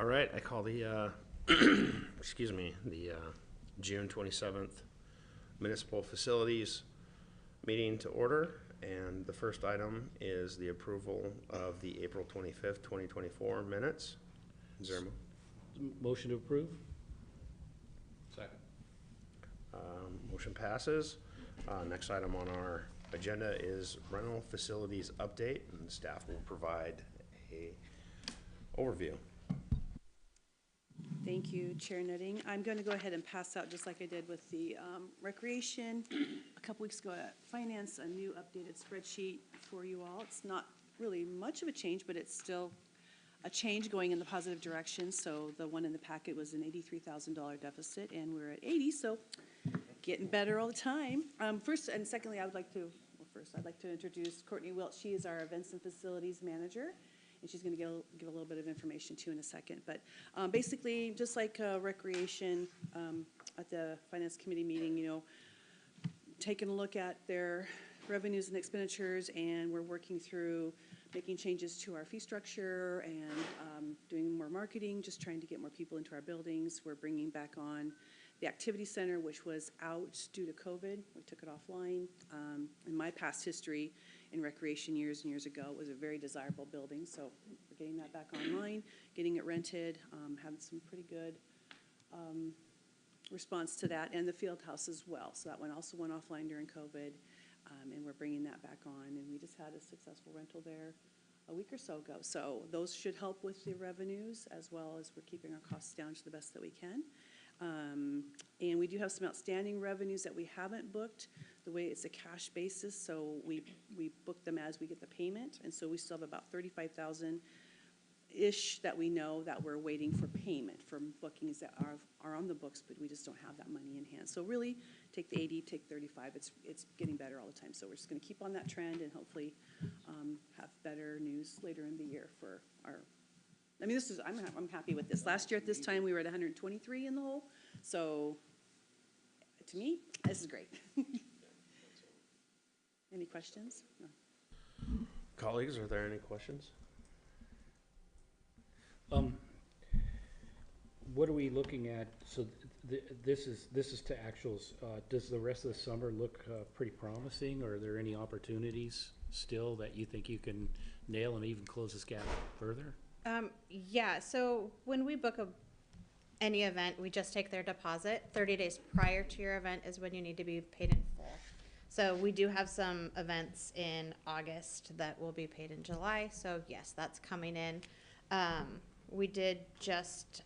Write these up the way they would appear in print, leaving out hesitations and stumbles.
All right, I call the, excuse me, the June 27th Municipal Facilities meeting to order. And the first item is the approval of the April 25th, 2024 minutes. Is there a Motion to approve? Second. motion passes. Next item on our agenda is rental facilities update, and staff will provide a overview. Thank you, Chair Nutting. I'm going to go ahead and pass out, just like I did with the recreation a couple weeks ago at Finance, a new updated spreadsheet for you all. It's not really much of a change, but it's still a change going in the positive direction. So the one in the packet was an $83,000 deficit, and we're at 80, so getting better all the time. First and secondly, I'd like to introduce Courtney Wilt. She is our Events and Facilities Manager, and she's going to give a little bit of information to you in a second. But basically, just like recreation at the Finance Committee meeting, you know, taking a look at their revenues and expenditures, and we're working through making changes to our fee structure and doing more marketing, just trying to get more people into our buildings. We're bringing back on the activity center, which was out due to COVID. We took it offline. In my past history in recreation years and years ago, it was a very desirable building, so we're getting that back online, getting it rented, having some pretty good response to that, and the field house as well. So that one also went offline during COVID, and we're bringing that back on, and we just had a successful rental there a week or so ago. So those should help with the revenues, as well as we're keeping our costs down to the best that we can. And we do have some outstanding revenues that we haven't booked. The way it's a cash basis, so we book them as we get the payment, and so we still have about $35,000-ish that we know that we're waiting for payment from bookings that are on the books, but we just don't have that money in hand. So really, take the 80, take 35. It's getting better all the time. So we're just going to keep on that trend and hopefully have better news later in the year for our. I mean, I'm happy with this. Last year at this time, we were at 123 in the hole. So to me, this is great. Any questions? No. Colleagues, are there any questions? What are we looking at? So this is to actuals. Does the rest of the summer look pretty promising, or are there any opportunities still that you think you can nail and even close this gap further? Yeah, so when we book any event, we just take their deposit. 30 days prior to your event is when you need to be paid in full. So we do have some events in August that will be paid in July. So yes, that's coming in. We did just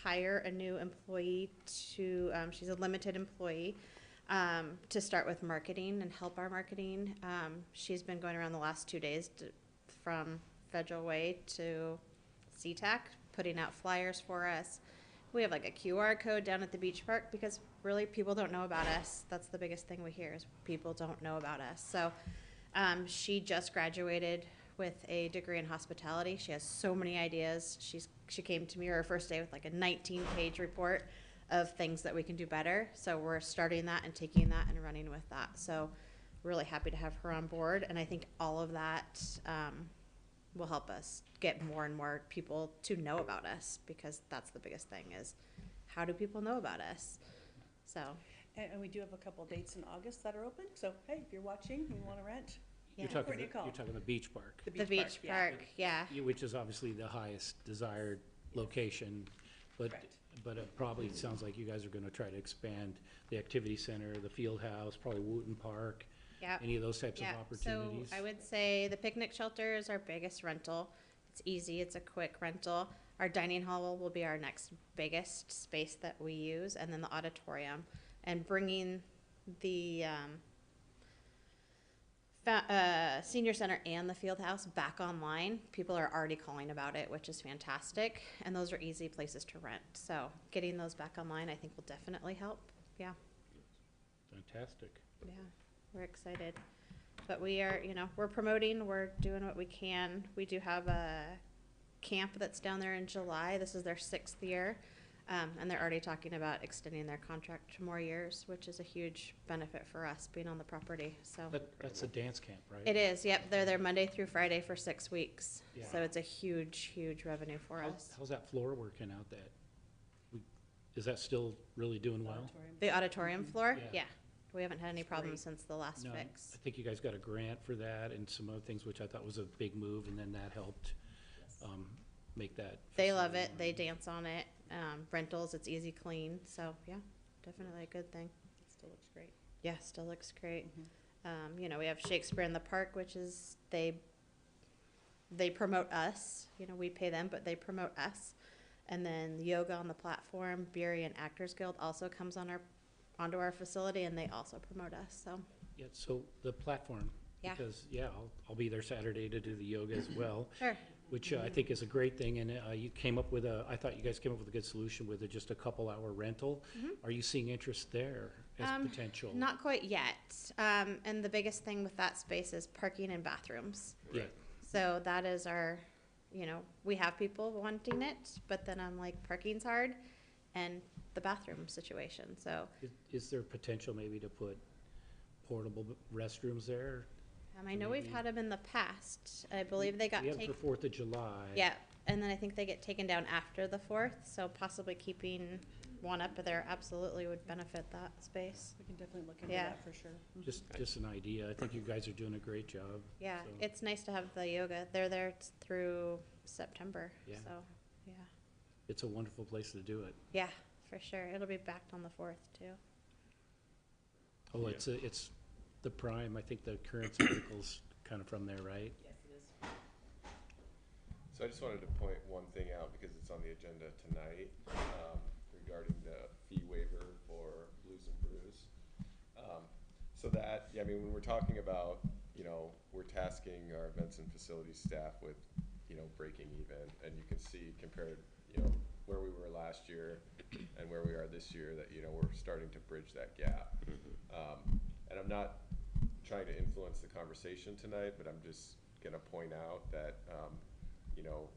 hire a new employee to, she's a limited employee, to start with marketing and help our marketing. She's been going around the last 2 days from Federal Way to SeaTac, putting out flyers for us. We have like a QR code down at the beach park because really people don't know about us. That's the biggest thing we hear is people don't know about us. So she just graduated with a degree in hospitality. She has so many ideas. She came to me her first day with like a 19-page report of things that we can do better. So we're starting that and taking that and running with that. So really happy to have her on board. And I think all of that will help us get more and more people to know about us, because that's the biggest thing is how do people know about us? So. And we do have a couple of dates in August that are open. So hey, if you're watching and you want to rent, Yeah. You're talking the beach park. the The beach park, yeah. Which is obviously the highest desired location, but Correct. but it probably sounds like you guys are going to try to expand the activity center, the field house, probably Wooten Park, Yeah. any of those types of opportunities. So I would say the picnic shelter is our biggest rental. It's easy, it's a quick rental. Our dining hall will be our next biggest space that we use, and then the auditorium. And bringing the senior center and the field house back online, people are already calling about it, which is fantastic. And those are easy places to rent. So getting those back online, I think, will definitely help. Yeah. Fantastic. Yeah, we're excited. But we are, we're promoting, we're doing what we can. We do have a camp that's down there in July. This is their 6th year. And they're already talking about extending their contract to more years, which is a huge benefit for us being on the property, so. That's a dance camp, right? It is, yep, they're there Monday through Friday for 6 weeks, Yeah. so it's a huge, huge revenue for us. How's that floor working out is that still really doing well? Auditorium. The auditorium floor, Yeah. yeah, we haven't had any It's problems great. since the last No, fix. I think you guys got a grant for that and some other things, which I thought was a big move, and then that helped, make that. They love facility it, they more- dance on it, rentals, it's easy clean, so, yeah, definitely a good thing. It still looks great. Yeah, still looks great. Mhm. You know, we have Shakespeare in the Park, which is, they promote us, you know, we pay them, but they promote us. And then yoga on the platform, Beery and Actors Guild also comes onto our facility, and they also promote us, so. Yeah, so the platform. Yeah. Because, yeah, I'll be there Saturday to do the yoga as well, Sure. which I think is a great thing, and you came up with I thought you guys came up with a good solution with just a couple-hour rental. Are you seeing interest there as potential? Not quite yet, and the biggest thing with that space is parking and bathrooms. Yeah, So that is our, you know, we have people wanting it, but then I'm like, parking's hard, and the bathroom situation, so. is there potential maybe to put portable restrooms there? I know we've had them in the past, I believe they got We had taken. it for 4th of July. Yeah, and then I think they get taken down after the 4th, so possibly keeping one up there absolutely would benefit that space. We can definitely look into Yeah. that for sure. Just an idea. I think you guys are doing a great job. Yeah, so. it's nice to have the yoga. They're there through September, Yeah. so, yeah. It's a wonderful place to do it. Yeah, for sure. It'll be backed on the 4th too. Oh, Yeah. it's the Prime, I think the current article's kind of from there, right? Yes, it is. So I just wanted to point one thing out because it's on the agenda tonight, regarding the fee waiver for Blues and Brews. So that, yeah, I mean, when we're talking about, you know, we're tasking our events and facilities staff with, you know, breaking even, and you can see compared, you know, where we were last year and where we are this year, that, you know, we're starting to bridge that gap. And I'm not trying to influence the conversation tonight, but I'm just gonna point out that, you know,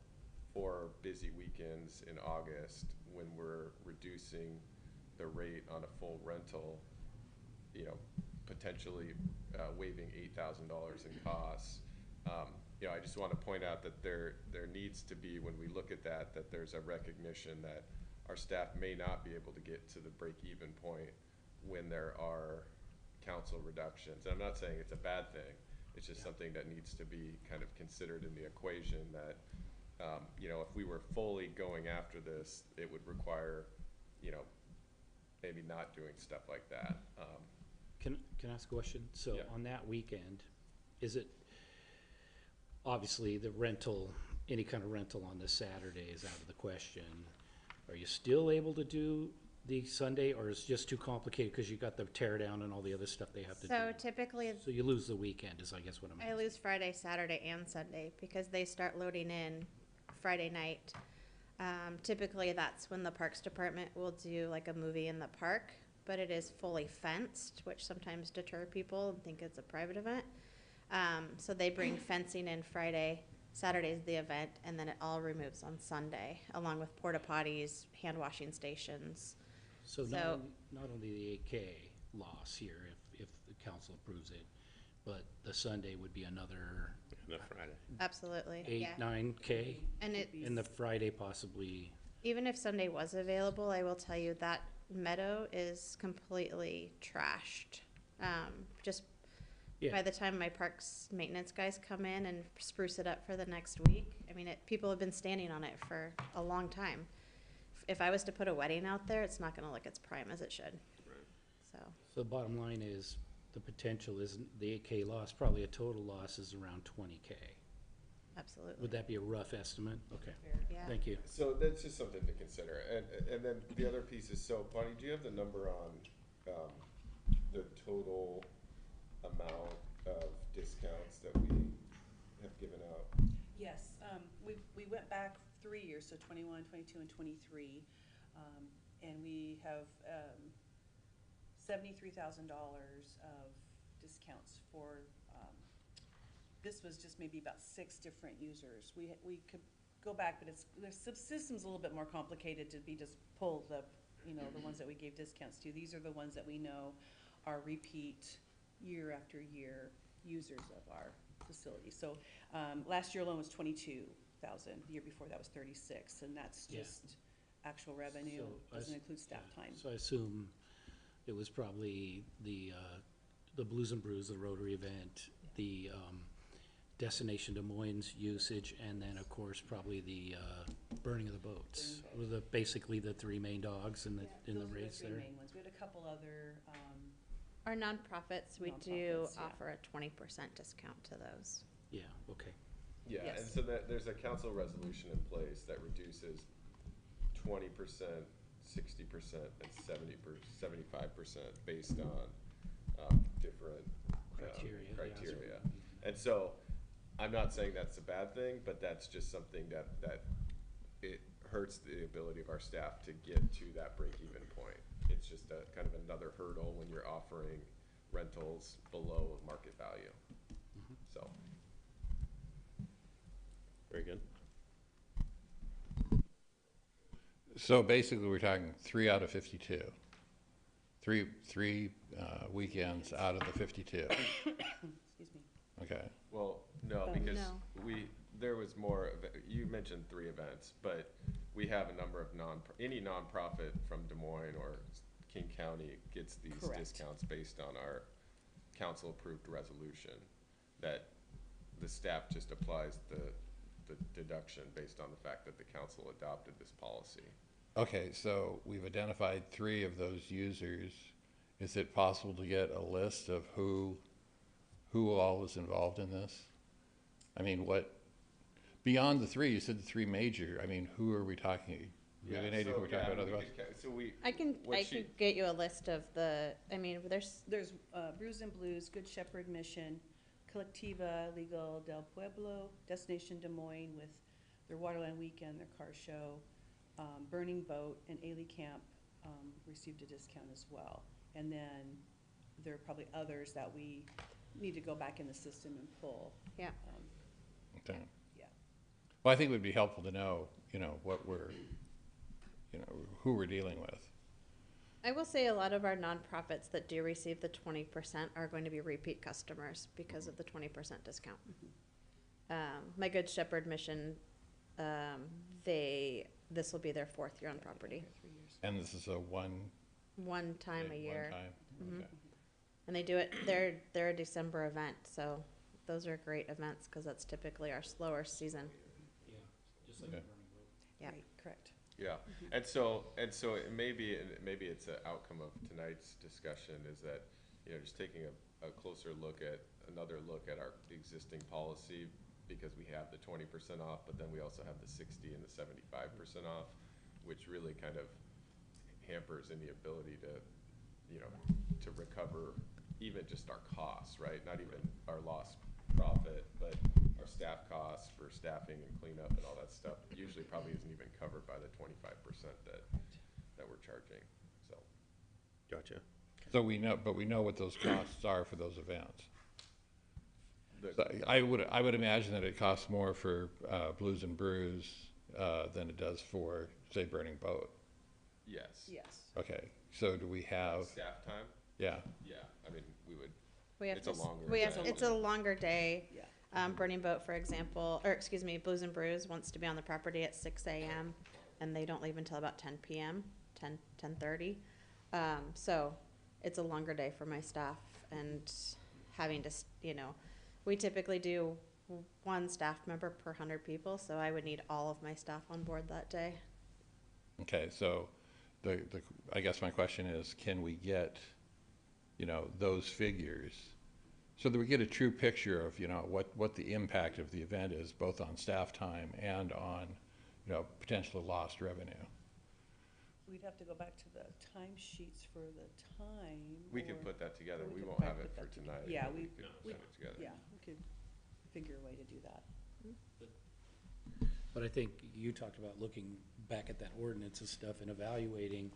for busy weekends in August, when we're reducing the rate on a full rental, you know, potentially waiving $8,000 in costs. You know, I just wanna point out that there needs to be, when we look at that there's a recognition that our staff may not be able to get to the break-even point when there are council reductions. And I'm not saying it's a bad thing, it's just something that needs to be kind of considered in the equation that, you know, if we were fully going after this, it would require, you know, maybe not doing stuff like that. Can I ask a question? So Yeah. on that weekend, is it, obviously the rental, any kind of rental on the Saturday is out of the question. Are you still able to do the Sunday, or is it just too complicated because you got the tear down and all the other stuff they have to do? So typically, So you lose the weekend is I guess what I'm I asking. lose Friday, Saturday, and Sunday because they start loading in Friday night. Typically, that's when the Parks Department will do like a movie in the park, but it is fully fenced, which sometimes deter people and think it's a private event. So they bring fencing in Friday, Saturday's the event, and then it all removes on Sunday, along with porta potties, hand washing stations. So So- not only the 8K loss here, if the council approves it, but the Sunday would be another The Friday. Absolutely, 8, yeah. 9K, And it, and the Friday possibly, even if Sunday was available, I will tell you that meadow is completely trashed. Just by yeah, the time my parks maintenance guys come in and spruce it up for the next week, I mean, people have been standing on it for a long time. If I was to put a wedding out there, it's not gonna look as prime as it should. Right. So, so the bottom line is, the potential is the 8K loss, probably a total loss is around 20K. absolutely, Would that be a rough estimate? Okay, yeah. thank you. So that's just something to consider. And then the other piece is, so Bonnie, do you have the number on, the total amount of discounts that we have given out? Yes, we went back 3 years, so 21, 22, and 23, and we have $73,000 of discounts for, this was just maybe about 6 different users. We go back, but the system's a little bit more complicated to be just pull the, the ones that we gave discounts to. These are the ones that we know are repeat year after year users of our facility. So, last year alone was 22,000. The year before that was 36, and that's Yeah. just actual revenue, So doesn't include staff Yeah, time. So I assume it was probably the Blues and Brews, the Rotary event, the Destination Des Moines usage, and then, of course, probably the burning of the boats. Were basically the three main dogs in the Those are race three there. main ones. We had a couple other, Our nonprofits, we do Nonprofits, yeah. offer a 20% discount to those. Yeah, okay. Yeah, and Yes. so there's a council resolution in place that reduces 20%, 60%, and 75% based on different Criteria, yeah. criteria. And so, I'm not saying that's a bad thing, but that's just something that it hurts the ability of our staff to get to that break-even point. It's just a kind of another hurdle when you're offering rentals below market value. So, Very good. So basically, we're talking 3 out of 52. Three weekends out of the 52. excuse me. Okay. well, no, Oh, because no. there was more, you mentioned 3 events, but we have a number of any nonprofit from Des Moines or King County gets these Correct. discounts based on our council-approved resolution, that the staff just applies the deduction based on the fact that the council adopted this policy. Okay, so we've identified 3 of those users. Is it possible to get a list of who all is involved in this? I mean, beyond the 3, you said the 3 major, I mean, who are we talking? Do you have any idea who we're talking about otherwise? I can get you a list of there's There's Brews and Blues, Good Shepherd Mission, Colectiva Legal del Pueblo, Destination Des Moines with their Waterland Weekend, their car show, Burning Boat, and Ailey Camp received a discount as well. And then there are probably others that we need to go back in the system and pull. Yeah. Okay. Yeah. Well, I think it would be helpful to know, what who we're dealing with. I will say a lot of our nonprofits that do receive the 20% are going to be repeat customers because of the 20% discount. My Good Shepherd Mission, this will be their 4th year on property. 3 years. And this is a One time a one year. time? Mhm. Okay. And they do it, they're a December event, so those are great events because that's typically our slower season. Yeah, just like Okay. the burning boat. Yeah. Right, correct. Yeah, and so maybe it's an outcome of tonight's discussion is that, just taking a closer look at, another look at our existing policy, because we have the 20% off, but then we also have the 60 and the 75% off, which really kind of hampers any ability to recover even just our costs, right? Not even our lost profit, but our staff costs for staffing and cleanup and all that stuff usually probably isn't even covered by the 25% that we're charging, so. Gotcha. So we know what those costs are for those events. The- So I would imagine that it costs more for Blues and Brews than it does for, say, Burning Boat. Yes. Yes. Okay, so do we have, Staff time? yeah, Yeah, I mean, we would, We have It's a to, longer event. it's a longer day. Yeah. Burning Boat, for example, or excuse me, Blues and Brews wants to be on the property at 6 a.m. and they don't leave until about 10 p.m., 10:30. So it's a longer day for my staff and having to, we typically do 1 staff member per 100 people, so I would need all of my staff on board that day. okay, so I guess my question is, can we get, those figures so that we get a true picture of, what the impact of the event is, both on staff time and on, potential lost revenue? We'd have to go back to the timesheets for the time. we could or- put that together, or we we could won't probably have it put for that tonight. Yeah, but we- could we- put it together. Yeah, we could figure a way to do that. But I think you talked about looking back at that ordinance and stuff and evaluating,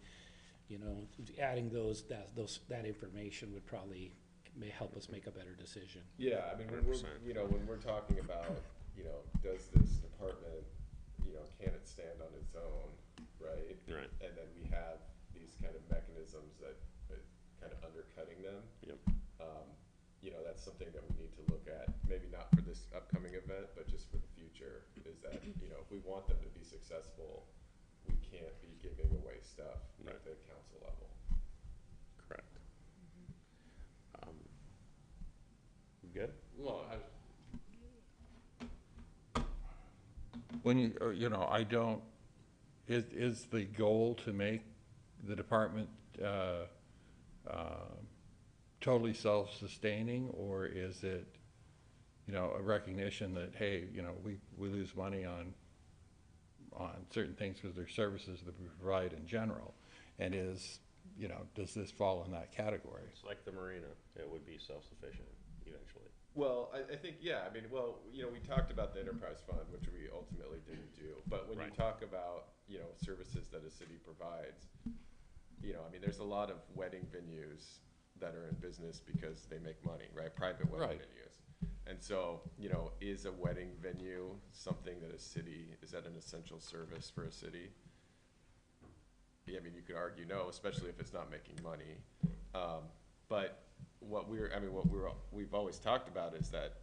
adding that information would probably may help us make a better decision. Yeah, I mean, when 100%. when we're talking about, does this department, can it stand on its own, right? Right. And then we have these kind of mechanisms that kind of undercutting them. Yep. That's something that we need to look at, maybe not for this upcoming event, but just for the future, is that, if we want them to be successful, we can't be giving away stuff Right. at the council level. Correct. Good? Well, When I don't, is the goal to make the department totally self-sustaining, or is it, a recognition that, hey, we lose money on certain things because they're services that we provide in general, and does this fall in that category? It's like the marina, it would be self-sufficient eventually. well, I think, yeah, we talked about the enterprise fund, which we ultimately didn't do, but when you Right. talk about, services that a city provides, there's a lot of wedding venues that are in business because they make money, right? Private wedding Right. venues. And so, is a wedding venue something that is that an essential service for a city? Yeah, you could argue no, especially if it's not making money. But we've always talked about is that,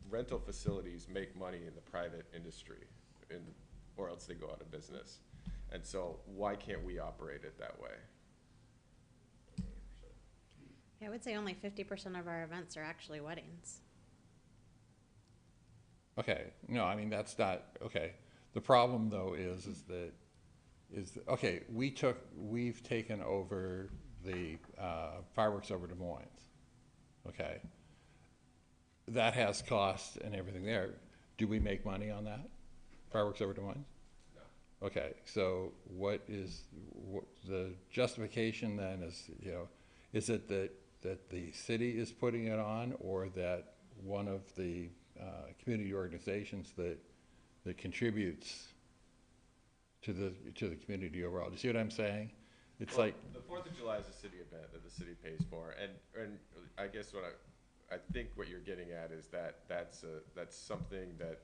rental facilities make money in the private industry, or else they go out of business. And so why can't we operate it that way? Yeah, I would say only 50% of our events are actually weddings. Okay, no, that's not, okay. The problem though is okay, we've taken over the fireworks over Des Moines, okay? That has cost and everything there. Do we make money on that? Fireworks over Des Moines? No. Okay, so what the justification then is, is it that the city is putting it on, or that one of the community organizations that contributes to the community overall? Do you see what I'm saying? It's Well, like, the 4th of July is a city event that the city pays for, and I guess I think what you're getting at is that's something that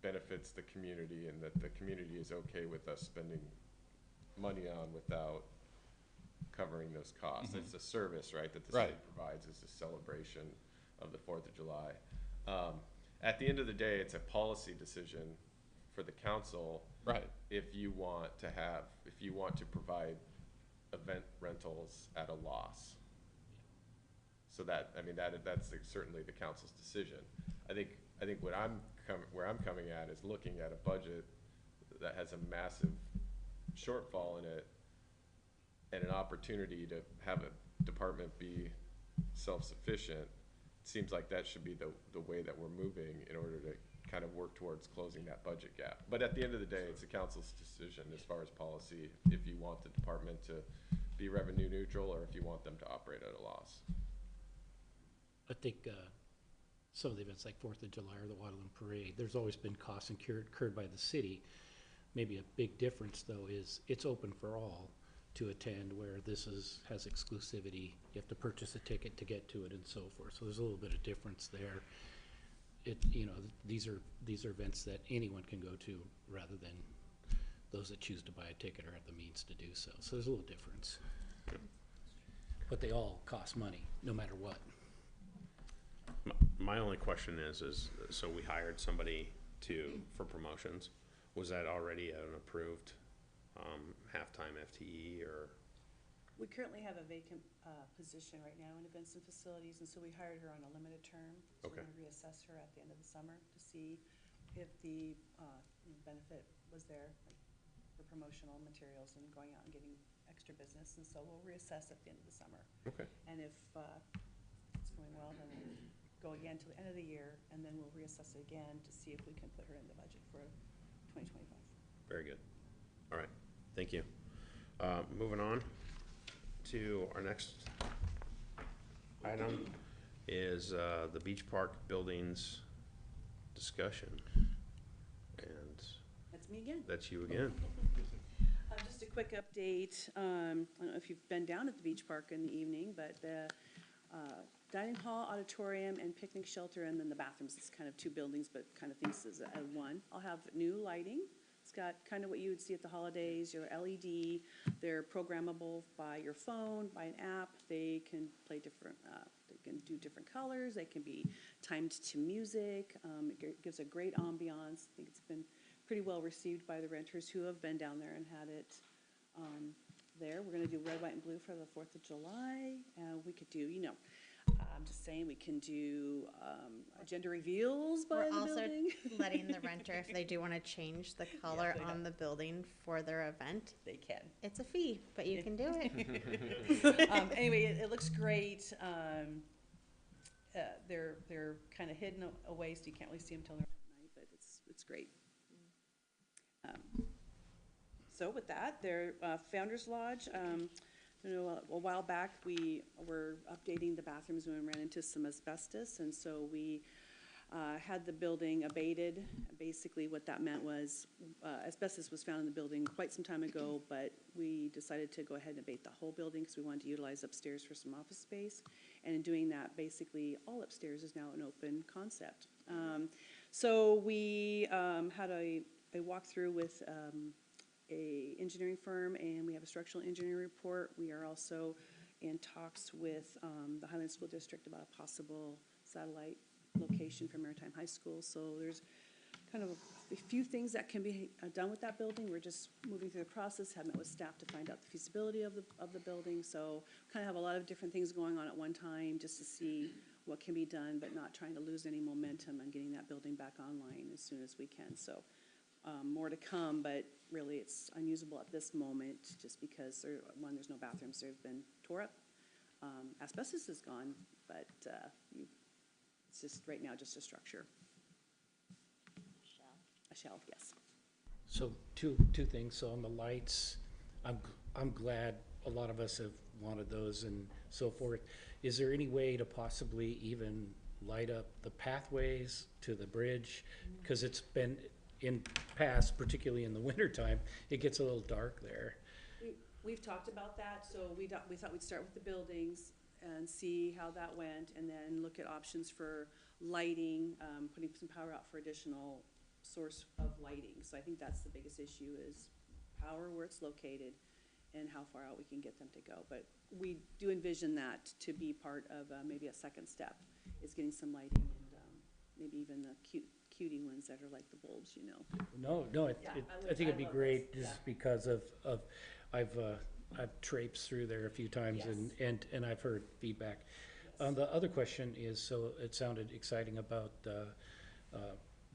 benefits the community, and that the community is okay with us spending money on without covering those costs. It's a service, right, that the city Right. provides as a celebration of the 4th of July. At the end of the day, it's a policy decision for the council right, if you want to provide event rentals at a loss. So that's certainly the council's decision. I think where I'm coming at is looking at a budget that has a massive shortfall in it, and an opportunity to have a department be self-sufficient. It seems like that should be the way that we're moving in order to kind of work towards closing that budget gap. But at the end of the day, it's the council's decision as far as policy, if you want the department to be revenue neutral, or if you want them to operate at a loss. I think some of the events like 4th of July or the Waterloo Parade, there's always been costs incurred by the city. Maybe a big difference though is it's open for all to attend, where this has exclusivity. You have to purchase a ticket to get to it and so forth. So there's a little bit of difference there. These are events that anyone can go to, rather than those that choose to buy a ticket or have the means to do so. So there's a little difference. But they all cost money, no matter what. My only question is so we hired somebody for promotions. Was that already an approved halftime FTE, or? We currently have a vacant position right now in events and facilities, and so we hired her on a limited term. So Okay. we're gonna reassess her at the end of the summer to see if the benefit was there, like for promotional materials and going out and getting extra business. And so we'll reassess at the end of the summer. Okay. And if it's going well, then we'll go again till the end of the year, and then we'll reassess it again to see if we can put her in the budget for 2025. Very good. All right, thank you. Moving on to our next item is the beach park buildings discussion. And That's me again. that's you again. Just a quick update. I don't know if you've been down at the beach park in the evening, but the dining hall, auditorium, and picnic shelter, and then the bathrooms. It's kind of two buildings, but kind of thinks as one. I'll have new lighting. It's got kind of what you would see at the holidays, your LED. They're programmable by your phone, by an app. They can play different, they can do different colors. They can be timed to music. It gives a great ambiance. I think it's been pretty well received by the renters who have been down there and had it there. We're gonna do red, white, and blue for the 4th of July. We could do, I'm just saying, we can do gender reveals by We're the also building. letting the renter, if they do want to change the color they on the building for their event, They can. it's a fee, but you can do it. Anyway, it looks great. They're kind of hidden away, so you can't really see them till they're at night, but it's great. So with that, their Founder's Lodge, a while back, we were updating the bathrooms and we ran into some asbestos, and so we had the building abated. Basically, what that meant was asbestos was found in the building quite some time ago, but we decided to go ahead and abate the whole building because we wanted to utilize upstairs for some office space. And in doing that, basically, all upstairs is now an open concept. So we had a walkthrough with a engineering firm, and we have a structural engineering report. We are also in talks with the Highland School District about a possible satellite location for Maritime High School. So there's kind of a few things that can be done with that building. We're just moving through the process, have met with staff to find out the feasibility of the building. So kind of have a lot of different things going on at one time just to see what can be done, but not trying to lose any momentum on getting that building back online as soon as we can. So more to come, but really it's unusable at this moment just because, there's no bathrooms. They've been tore up. Asbestos is gone, but it's just right now just a structure. A shell, yes. So two things. So on the lights, I'm glad a lot of us have wanted those and so forth. Is there any way to possibly even light up the pathways to the bridge? Because it's been in past, particularly in the wintertime, it gets a little dark there. We've talked about that, so we thought we'd start with the buildings and see how that went, and then look at options for lighting, putting some power out for additional source of lighting. So I think that's the biggest issue is power, where it's located, and how far out we can get them to go. But we do envision that to be part of maybe a second step, is getting some lighting and maybe even the cutie ones that are like the bulbs, No, I think it'd be great just because of I've traipsed through there a few times and I've heard feedback. The other question is, so it sounded exciting about the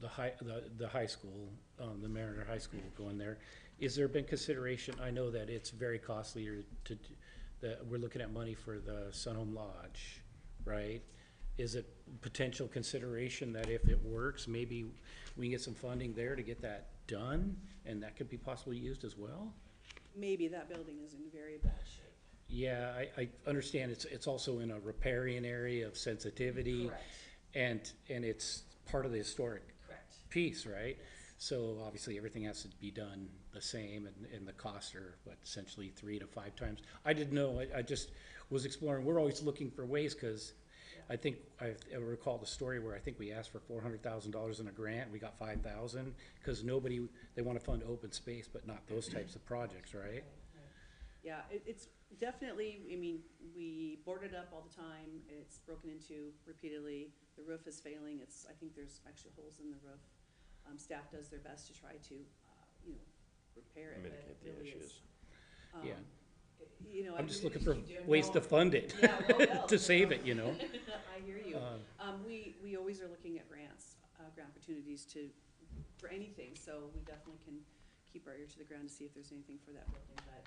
high school, the Mariner High School going there. Is there been consideration? I know that it's very costly that we're looking at money for the Sunhome Lodge, right? Is it potential consideration that if it works, maybe we can get some funding there to get that done, and that could be possibly used as well? Maybe that building is in very bad shape. Yeah, I understand it's also in a riparian area of sensitivity. Correct. And it's part of the historic Correct. piece, right? So obviously everything has to be done the same, and the costs are essentially 3 to 5 times. I didn't know, I just was exploring. We're always looking for ways, because I think I recall the story where I think we asked for $400,000 in a grant. We got 5,000 because they want to fund open space, but not those types of projects, right? Yeah, it's definitely, we board it up all the time. It's broken into repeatedly. The roof is failing. I think there's actually holes in the roof. Staff does their best to try to, repair it. Mitigate the really issues. Yeah. I'm just looking for ways to fund it, to save it, I hear you. We always are looking at grants, grant opportunities for anything, so we definitely can keep our ear to the ground to see if there's anything for that building, but,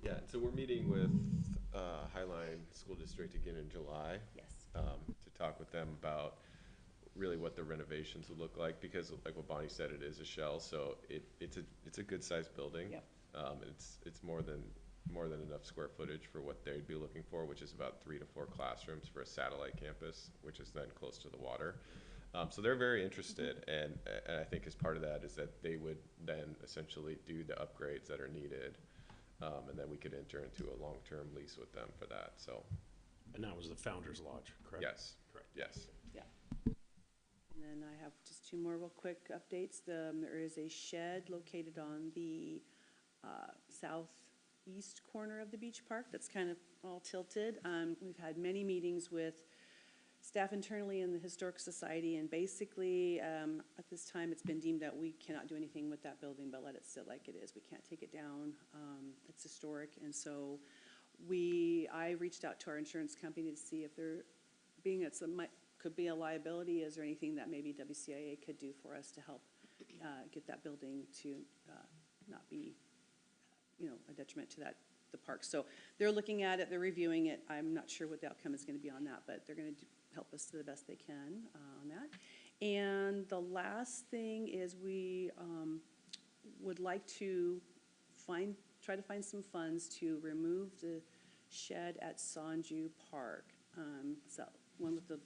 Yeah, so we're meeting with Highline School District again in July. yes. To talk with them about really what the renovations would look like, because like what Bonnie said, it is a shell, so it's a good sized building. Yep. It's more than enough square footage for what they'd be looking for, which is about 3 to 4 classrooms for a satellite campus, which is then close to the water. So they're very interested, and I think as part of that is that they would then essentially do the upgrades that are needed And then we could enter into a long-term lease with them for that, so, And that was the Founder's Lodge, correct? yes, Correct. yes. And then I have just two more real quick updates. There is a shed located on the southeast corner of the beach park that's kind of all tilted. We've had many meetings with staff internally in the Historic Society, and basically, at this time, it's been deemed that we cannot do anything with that building, but let it sit like it is. We can't take it down. It's historic, and so I reached out to our insurance company to see if there, being it's could be a liability, is there anything that maybe WCIA could do for us to help get that building to not be, a detriment to the park. So they're looking at it, they're reviewing it. I'm not sure what the outcome is going to be on that, but they're going to help us to the best they can on that. And the last thing is we would like to try to find some funds to remove the shed at Sanju Park. So one with the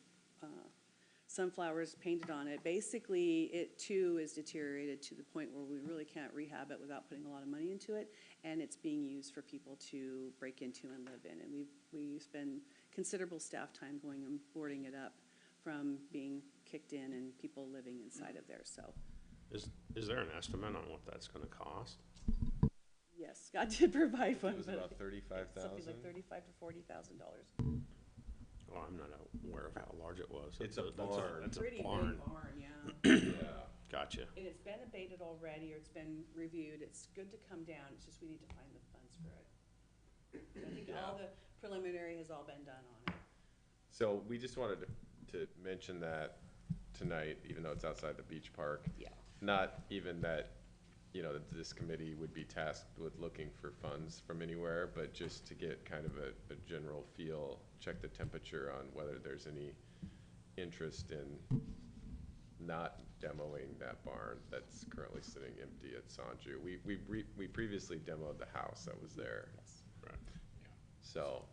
sunflowers painted on it. Basically, it too is deteriorated to the point where we really can't rehab it without putting a lot of money into it, and it's being used for people to break into and live in. And we spend considerable staff time going and boarding it up from being kicked in and people living inside of there. So, Is there an estimate on what that's gonna cost? yes, Scott did provide one, It was but about 35,000. something like $35,000 to $40,000. Well, I'm not aware of how large it was. It's a That's barn. That's Pretty a barn. big barn, yeah. Yeah. Gotcha. And it's been abated already, or it's been reviewed. It's good to come down. It's just we need to find the funds for it. I think all the preliminary has all been done on it. So we just wanted to mention that tonight, even though it's outside the beach park. Yeah. Not even that, that this committee would be tasked with looking for funds from anywhere, but just to get kind of a general feel, check the temperature on whether there's any interest in not demoing that barn that's currently sitting empty at Sanju. We previously demoed the house that was there. Yes. Right. So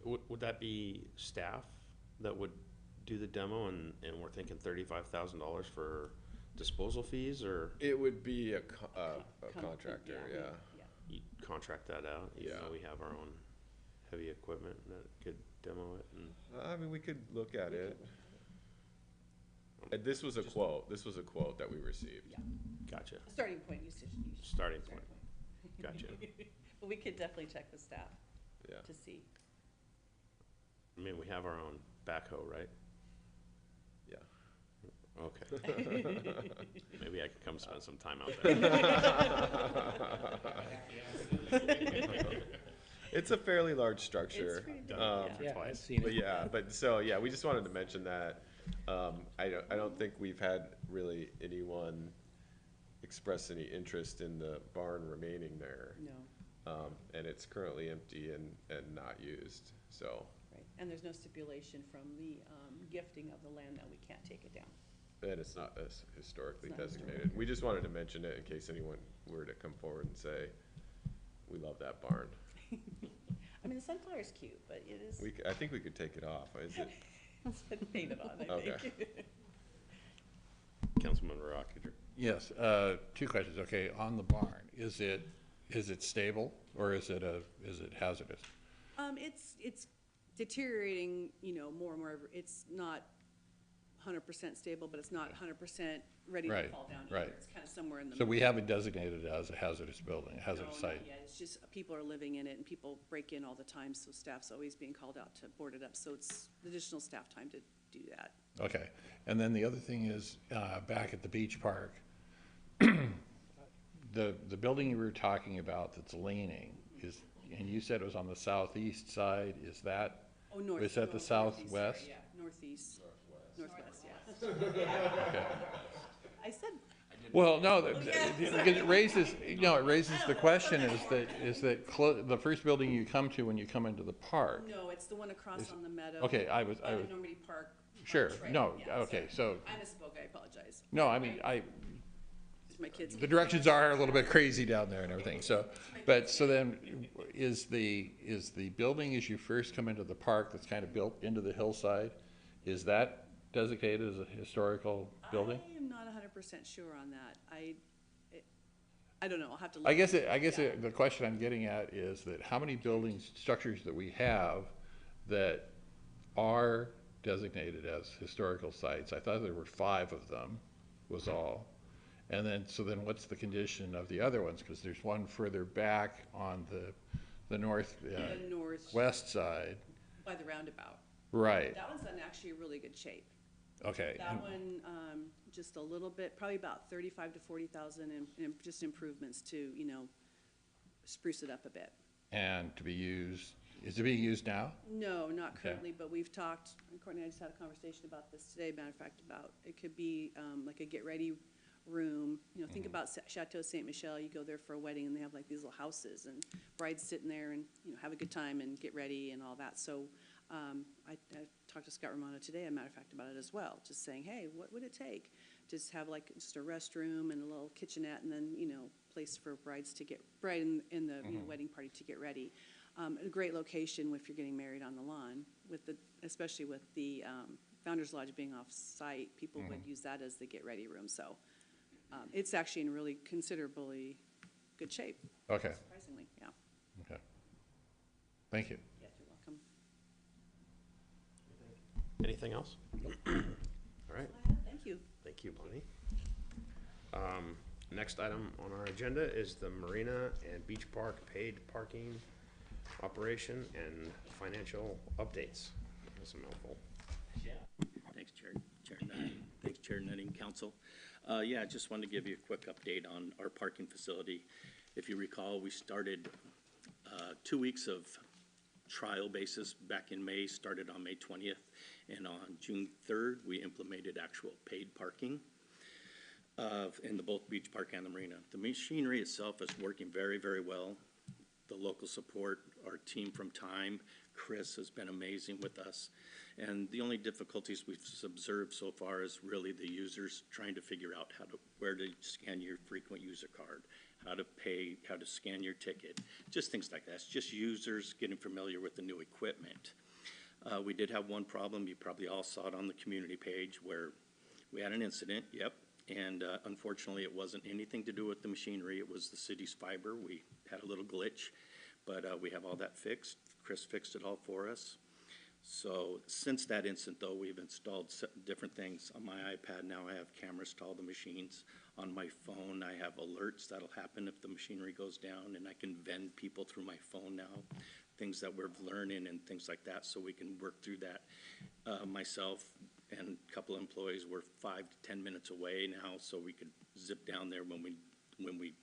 Would that be staff that would do the demo, and we're thinking $35,000 for disposal fees, or it would be a Con- contractor, yeah. you contract that out, even Yeah. though we have our own heavy equipment that could demo it? And I mean, we could look at it. This was a quote that we received. Yeah. Gotcha. A starting point, you should. Starting point. Gotcha. But we could definitely check with staff Yeah. to see. I mean, we have our own backhoe, right? Yeah. Okay. Maybe I can come spend some time out there. It's a fairly large structure. It's pretty big, Done yeah. for Yeah, twice. I've seen But it. yeah, we just wanted to mention that. I don't think we've had really anyone express any interest in the barn remaining there. No, And it's currently empty and not used, so. right. And there's no stipulation from the gifting of the land that we can't take it down. And it's not as historically It's not designated. We just wanted to mention it in case anyone were to come forward and say, we love that barn. I mean, the sunflower's cute, but it is, I think we could take it off. Is it? it's been painted on, I Okay. think. Councilman Rocket. Yes, two questions. Okay, on the barn, is it stable or is it hazardous? It's deteriorating, more and more. It's not 100% stable, but it's not 100% ready to Right, fall down right. either. It's kind of somewhere in the So middle. we haven't designated it as a hazardous building, a hazardous No, not site. yet. It's just people are living in it and people break in all the time, so staff's always being called out to board it up. So it's additional staff time to do that. Okay, and then the other thing is, back at the beach park, the building you were talking about that's leaning is, and you said it was on the southeast side, is that, Oh, north. is that the northeast, sorry, southwest? Yeah, northeast. Northwest, yeah. Okay. I said, Well, no, because it raises, the question is that the first building you come to when you come into the park. no, it's the one across on the meadow. Okay, I by was, the Normandy Park. sure, trail. no, Yeah, okay, so, I misspoke, I apologize. no, I mean, My kids. the directions are a little bit crazy down there and everything, so, but, so then, is the building as you first come into the park that's kind of built into the hillside, is that designated as a historical building? I am not 100% sure on that. I don't know, I'll have to. I look. guess Yeah. the question I'm getting at is that how many buildings, structures that we have that are designated as historical sites? I thought there were 5 of them, was all. And then, so then what's the condition of the other ones? Because there's one further back on the northwest side. By the roundabout. Right, That one's in actually really good shape. okay. That one, just a little bit, probably about 35 to 40,000 in just improvements to, spruce it up a bit. And to be used, is it being used now? No, not Okay. currently, but we've talked, and Courtney and I just had a conversation about this today, matter of fact, about, it could be, like a get-ready room. Think about Chateau Saint Michel, you go there for a wedding and they have like these little houses and brides sitting there and, have a good time and get ready and all that. So, I talked to Scott Romano today, a matter of fact, about it as well, just saying, hey, what would it take? Just have like just a restroom and a little kitchenette and then, place for brides to get, bride in the, wedding party to get ready. A great location if you're getting married on the lawn especially with the, Founder's Lodge being off-site, people would use that as the get-ready room, so, it's actually in really considerably good shape, Okay, surprisingly, yeah. okay. Thank you. Yeah, you're welcome. Anything else? All right, Thank you. thank you, Bonnie. Next item on our agenda is the Marina and Beach Park paid parking operation and financial updates. That's a mouthful. Yeah, thanks, thanks, Chair Nutting, Council. Yeah, just wanted to give you a quick update on our parking facility. If you recall, we started 2 weeks of trial basis back in May, started on May 20th, and on June 3rd, we implemented actual paid parking in the both Beach Park and the Marina. The machinery itself is working very, very well. The local support, our team from Time, Chris has been amazing with us. And the only difficulties we've observed so far is really the users trying to figure out where to scan your frequent user card, how to pay, how to scan your ticket, just things like that. It's just users getting familiar with the new equipment. We did have one problem, you probably all saw it on the community page, where we had an incident, and unfortunately it wasn't anything to do with the machinery, it was the city's fiber. We had a little glitch, but we have all that fixed. Chris fixed it all for us. So since that incident, though, we've installed different things. On my iPad now I have cameras to all the machines. On my phone I have alerts that'll happen if the machinery goes down, and I can vend people through my phone now, things that we're learning and things like that, so we can work through that. Myself and a couple of employees were 5 to 10 minutes away now, so we could zip down there when we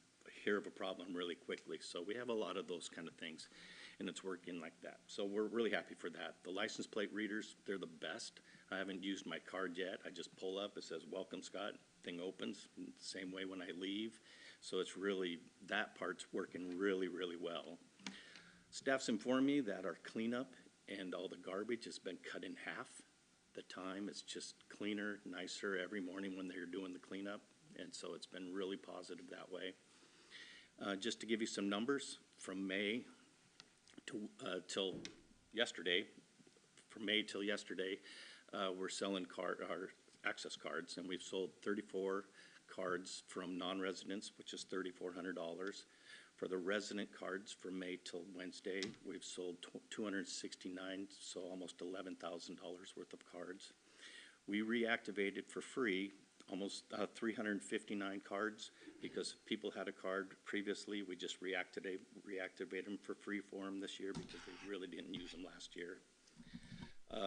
hear of a problem really quickly. So we have a lot of those kind of things, and it's working like that. So we're really happy for that. The license plate readers, they're the best. I haven't used my card yet. I just pull up, it says, "Welcome, Scott," thing opens, same way when I leave. So it's really, that part's working really, really well. Staff's informed me that our cleanup and all the garbage has been cut in half. The time is just cleaner, nicer every morning when they're doing the cleanup, and so it's been really positive that way. Just to give you some numbers, from May till yesterday, from May till yesterday, we're selling our access cards, and we've sold 34 cards from non-residents, which is $3,400. For the resident cards from May till Wednesday, we've sold 269, so almost $11,000 worth of cards. We reactivated for free almost 359 cards, because people had a card previously. We just reactivate them for free for them this year because they really didn't use them last year.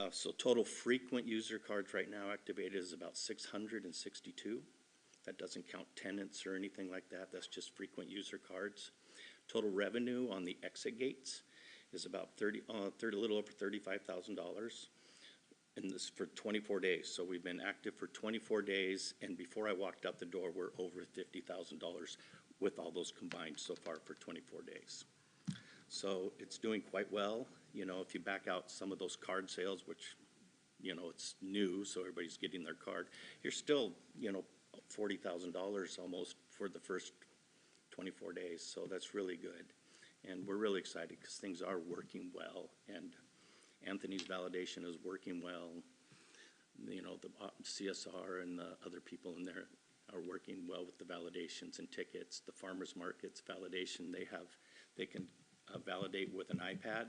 So total frequent user cards right now activated is about 662. That doesn't count tenants or anything like that. That's just frequent user cards. Total revenue on the exit gates is about a little over $35,000. And this for 24 days. So we've been active for 24 days, and before I walked out the door, we're over $50,000 with all those combined so far for 24 days. So it's doing quite well. If you back out some of those card sales, which, it's new, so everybody's getting their card, you're still, $40,000 almost for the first 24 days. So that's really good. And we're really excited because things are working well, and Anthony's validation is working well. The CSR and the other people in there are working well with the validations and tickets. The farmers markets validation, they can validate with an iPad,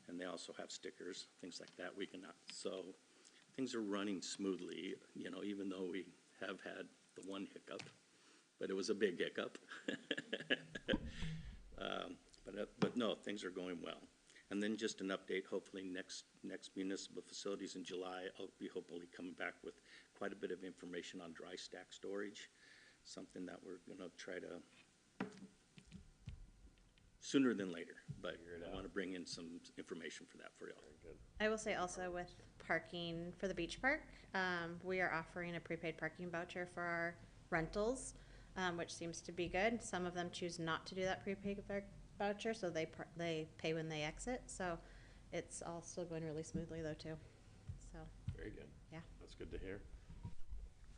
and they also have stickers, things like that. So things are running smoothly, you know, even though we have had the one hiccup, but it was a big hiccup. But no, things are going well. And then just an update, hopefully next municipal facilities in July, I'll be hopefully coming back with quite a bit of information on dry stack storage, something that we're gonna try to, sooner than later, but I wanna bring in some information for that for y'all. I will say also with parking for the beach park, we are offering a prepaid parking voucher for our rentals, which seems to be good. Some of them choose not to do that prepaid voucher, so they pay when they exit. So it's all still going really smoothly though too. So Very good. yeah. That's good to hear.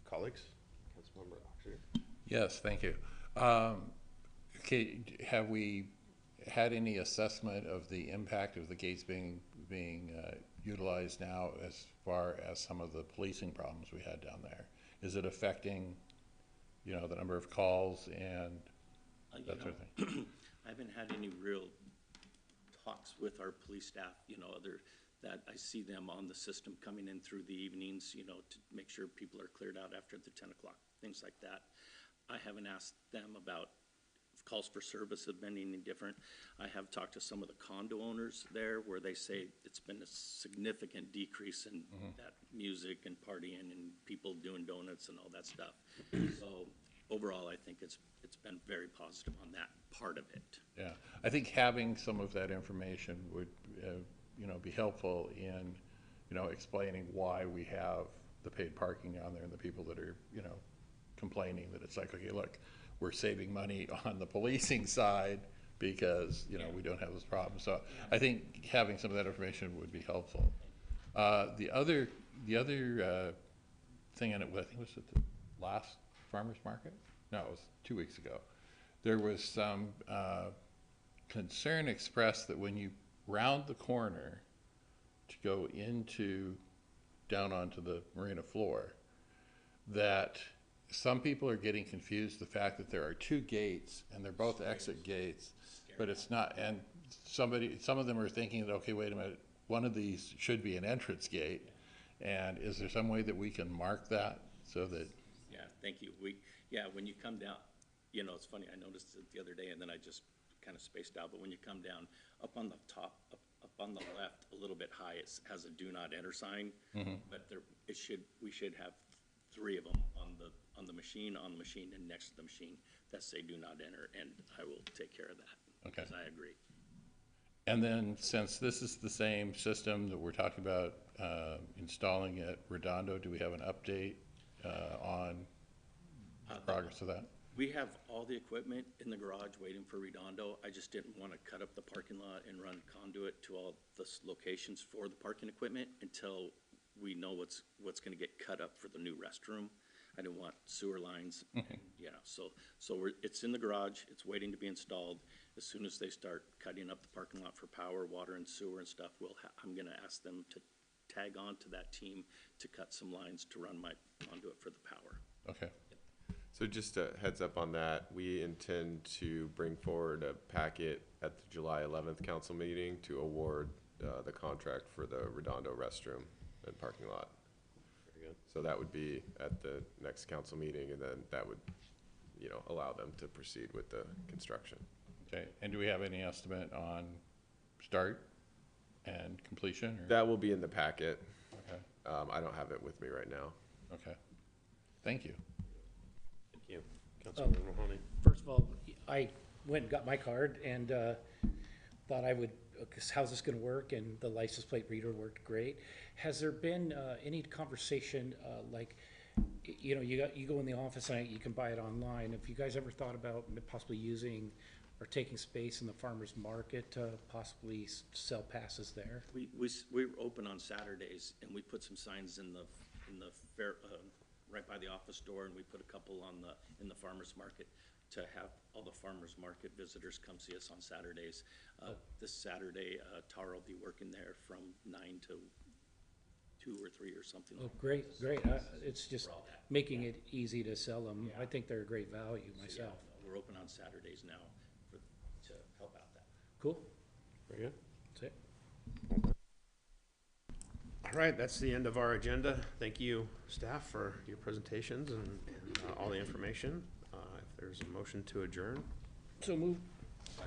Colleagues? Councilmember Oxer? Yes, thank you. Okay, have we had any assessment of the impact of the gates being utilized now as far as some of the policing problems we had down there? Is it affecting, you know, the number of calls and that sort of thing? I haven't had any real talks with our police staff, you know, that I see them on the system coming in through the evenings, you know, to make sure people are cleared out after the 10 o'clock, things like that. I haven't asked them about if calls for service have been any different. I have talked to some of the condo owners there where they say it's been a significant decrease in that music and partying and people doing donuts and all that stuff. So overall, I think it's been very positive on that part of it. Yeah, I think having some of that information would, you know, be helpful in, you know, explaining why we have the paid parking down there and the people that are, you know, complaining that it's like, okay, look, we're saving money on the policing side because, you know, we don't have those problems. So I think having some of that information would be helpful. The other thing, and I think it was at the last farmer's market? No, it was 2 weeks ago. There was some concern expressed that when you round the corner to go down onto the marina floor, that some people are getting confused the fact that there are two gates and they're both exit gates, but it's not. And some of them are thinking that, okay, wait a minute, one of these should be an entrance gate. And is there some way that we can mark that so that? Yeah, thank you. When you come down, you know, it's funny, I noticed it the other day and then I just kind of spaced out, but when you come down, up on the top, up on the left, a little bit high, it has a do not enter sign. But we should have 3 of them on the machine, and next to the machine that say do not enter, and I will take care of that. Okay. Because I agree. And then since this is the same system that we're talking about installing at Redondo, do we have an update on the progress of that? We have all the equipment in the garage waiting for Redondo. I just didn't want to cut up the parking lot and run conduit to all the locations for the parking equipment until we know what's going to get cut up for the new restroom. I didn't want sewer lines, and, you know, so it's in the garage. It's waiting to be installed. As soon as they start cutting up the parking lot for power, water, and sewer and stuff, I'm going to ask them to tag on to that team to cut some lines to run my conduit for the power. Okay. So just a heads up on that, we intend to bring forward a packet at the July 11th council meeting to award the contract for the Redondo restroom and parking lot. Very good. So that would be at the next council meeting, and then that would, you know, allow them to proceed with the construction. Okay. And do we have any estimate on start and completion? Or? That will be in the packet. Okay. I don't have it with me right now. Okay. Thank you. Thank you. Councilmember Mahoney? First of all, I went and got my card and thought I would, because how's this gonna work? And the license plate reader worked great. Has there been any conversation, like, you know, you go in the office and you can buy it online. Have you guys ever thought about possibly using or taking space in the farmer's market to possibly sell passes there? We're open on Saturdays, and we put some signs in the fair, right by the office door, and we put a couple in the farmer's market to have all the farmer's market visitors come see us on Saturdays. This Saturday, Tara will be working there from 9 to 2 or 3 or something. Oh, like that. great, great. It's just making it easy to sell them. I think they're a great value So, yeah, myself. we're open on Saturdays now to help out that. Cool, Very good. that's it. All right, that's the end of our agenda. Thank you, staff, for your presentations and all the information. If there's a motion to adjourn, So move. all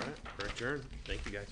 right, we're adjourned. Thank you, guys.